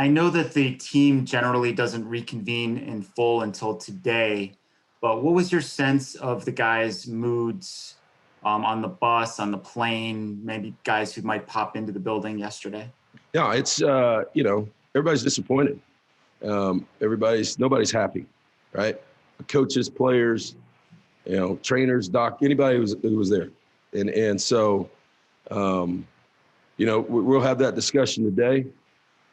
I know that the team generally doesn't reconvene in full until today, but what was your sense of the guys' moods on the bus, on the plane, maybe guys who might pop into the building yesterday? Yeah, it's everybody's disappointed. Nobody's happy, right? Coaches, players, trainers, anybody who was there, and so we'll have that discussion today,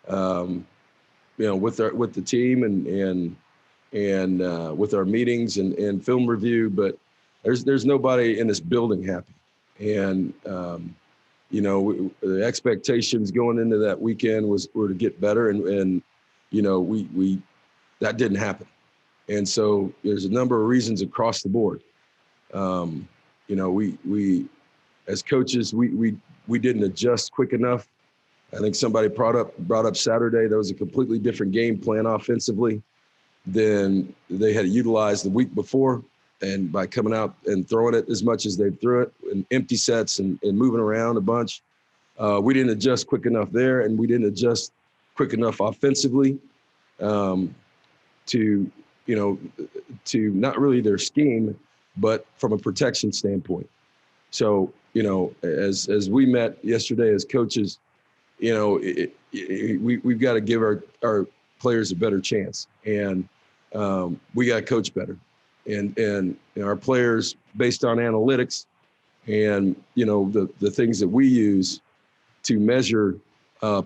with the team and with our meetings and film review. But there's nobody in this building happy, and the expectations going into that weekend were to get better, and we that didn't happen. And so there's a number of reasons across the board. We as coaches, we didn't adjust quick enough. I think somebody brought up Saturday. There was a completely different game plan offensively than they had utilized the week before. And by coming out and throwing it as much as they threw it in empty sets and moving around a bunch, we didn't adjust quick enough there, and we didn't adjust quick enough offensively to not really their scheme, but from a protection standpoint. So, as we met yesterday as coaches, we've got to give our players a better chance, and we got to coach better. And our players, based on analytics and, the things that we use to measure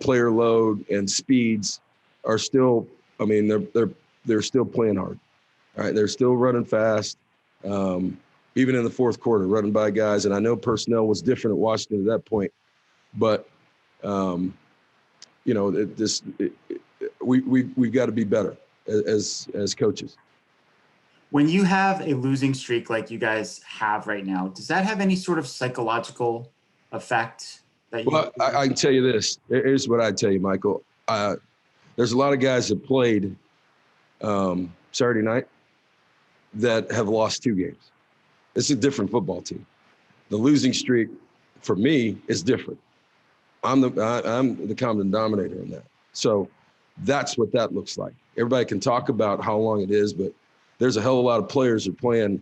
player load and speeds are still, they're still playing hard. All right. They're still running fast. Even in the fourth quarter, running by guys. And I know personnel was different at Washington at that point, but we've got to be better as coaches. When you have a losing streak like you guys have right now, does that have any sort of psychological effect that you? Well, I can tell you this. Here's what I'd tell you, Michael. There's a lot of guys that played Saturday night that have lost 2 games. It's a different football team. The losing streak for me is different. I'm the common denominator in that. So that's what that looks like. Everybody can talk about how long it is, but there's a hell of a lot of players who are playing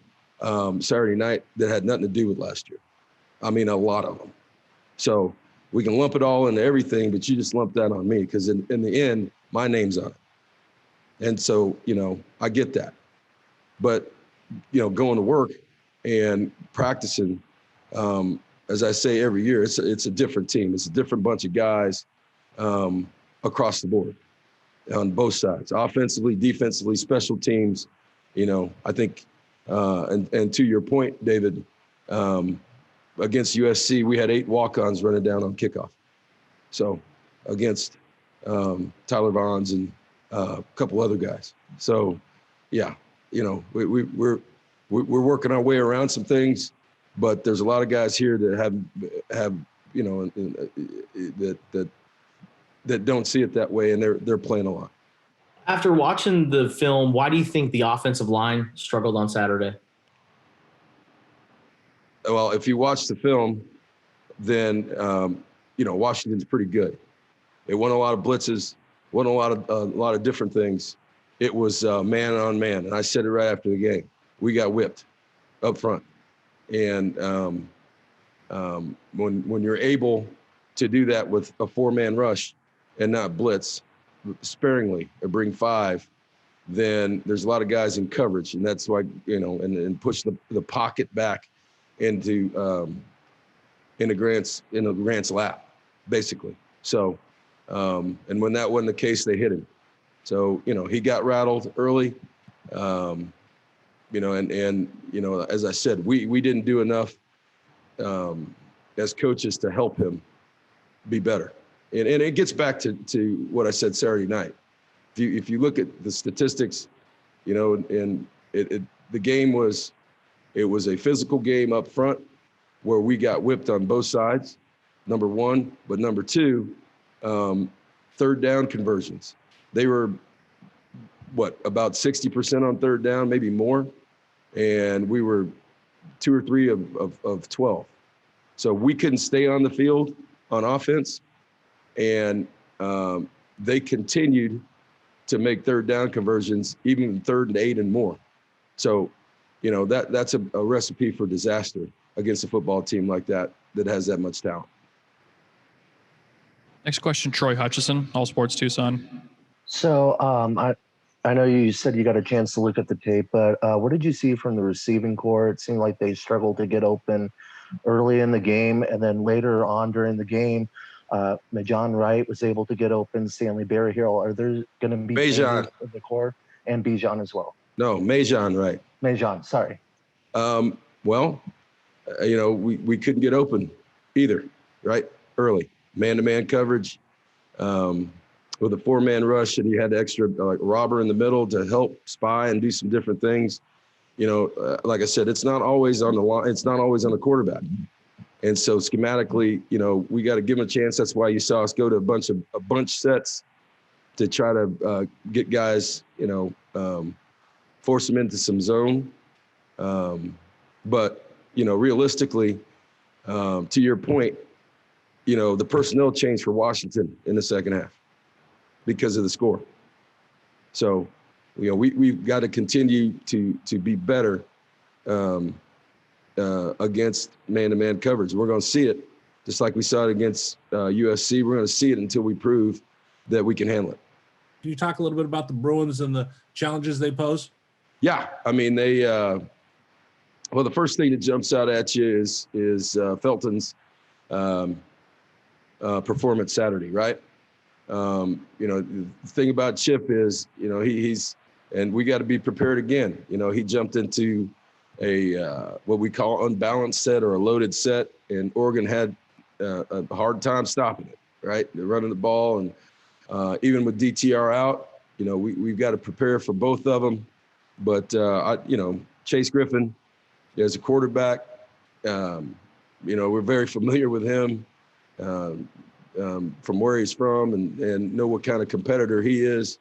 Saturday night that had nothing to do with last year. I mean, a lot of them. So we can lump it all into everything, but you just lump that on me because in the end, my name's on it. And so, I get that. But, going to work and practicing, as I say every year, it's a different team. It's a different bunch of guys across the board on both sides, offensively, defensively, special teams. I think, and to your point, David, against USC, we had 8 walk-ons running down on kickoff. So against Tyler Vaughns and a couple other guys. So, yeah, we're working our way around some things, but there's a lot of guys here that have that don't see it that way, and they're playing a lot. After watching the film, why do you think the offensive line struggled on Saturday? Well, if you watch the film, then Washington's pretty good. They won a lot of blitzes, won a lot of different things. It was man on man, and I said it right after the game. We got whipped up front, and when you're able to do that with a 4-man rush and not blitz sparingly or bring 5, then there's a lot of guys in coverage, and that's why and push the pocket back into Grant's lap, basically. So, and when that wasn't the case, they hit him. So he got rattled early, and as I said, we didn't do enough as coaches to help him be better. And it gets back to what I said Saturday night. If you look at the statistics, and the game was a physical game up front where we got whipped on both sides, number one. But number two, third down conversions. They were, about 60% on third down, maybe more. And we were 2 or 3 of 12. So we couldn't stay on the field on offense. And, they continued to make third down conversions, even 3rd and 8 and more. So, that's a recipe for disaster against a football team like that has that much talent. Next question, Troy Hutchison, All Sports Tucson. So I know you said you got a chance to look at the tape, but what did you see from the receiving core? It seemed like they struggled to get open early in the game, and then later on during the game, Majon Wright was able to get open. Stanley Berryhill. Are there going to be Majon. changes in the core, and Bijan as well? No, Majon Wright. Majon, sorry. Well, we couldn't get open either, right? Early man-to-man coverage with a 4-man rush, and you had extra like robber in the middle to help spy and do some different things. Like I said, it's not always on the line. It's not always on the quarterback. And so schematically, we got to give them a chance. That's why you saw us go to a bunch sets to try to get guys, force them into some zone. But realistically, to your point, the personnel changed for Washington in the second half because of the score. So, we've got to continue to be better against man-to-man coverage. We're going to see it just like we saw it against USC. We're going to see it until we prove that we can handle it. Can you talk a little bit about the Bruins and the challenges they pose? Yeah, I mean, they well, the first thing that jumps out at you is Felton's performance Saturday, right? The thing about Chip is, he's and we got to be prepared again. He jumped into a what we call unbalanced set or a loaded set, and Oregon had a hard time stopping it, right? They're running the ball, and even with DTR out, we've got to prepare for both of them. But Chase Griffin as a quarterback, we're very familiar with him from where he's from and know what kind of competitor he is.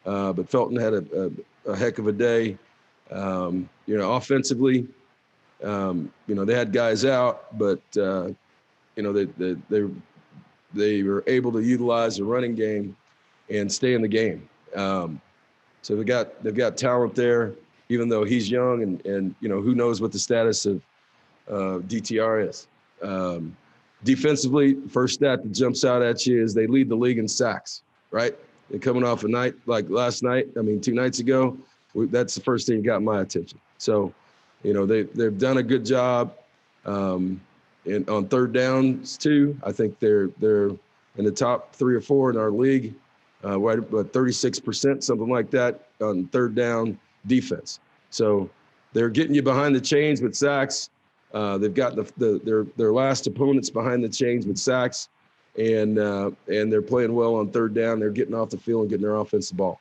But Felton had a heck of a day. Offensively, they had guys out, but they were able to utilize the running game and stay in the game. So they've got talent there, even though he's young and who knows what the status of DTR is. Defensively, first stat that jumps out at you is they lead the league in sacks, right? They're coming off a night like last night. 2 nights ago, that's the first thing that got my attention. So, they've done a good job on third downs too. I think they're in the top 3 or 4 in our league, right about 36%, something like that on third down defense. So they're getting you behind the chains with sacks. They've got their last opponents behind the chains with sacks, and they're playing well on third down. They're getting off the field and getting their offense the ball.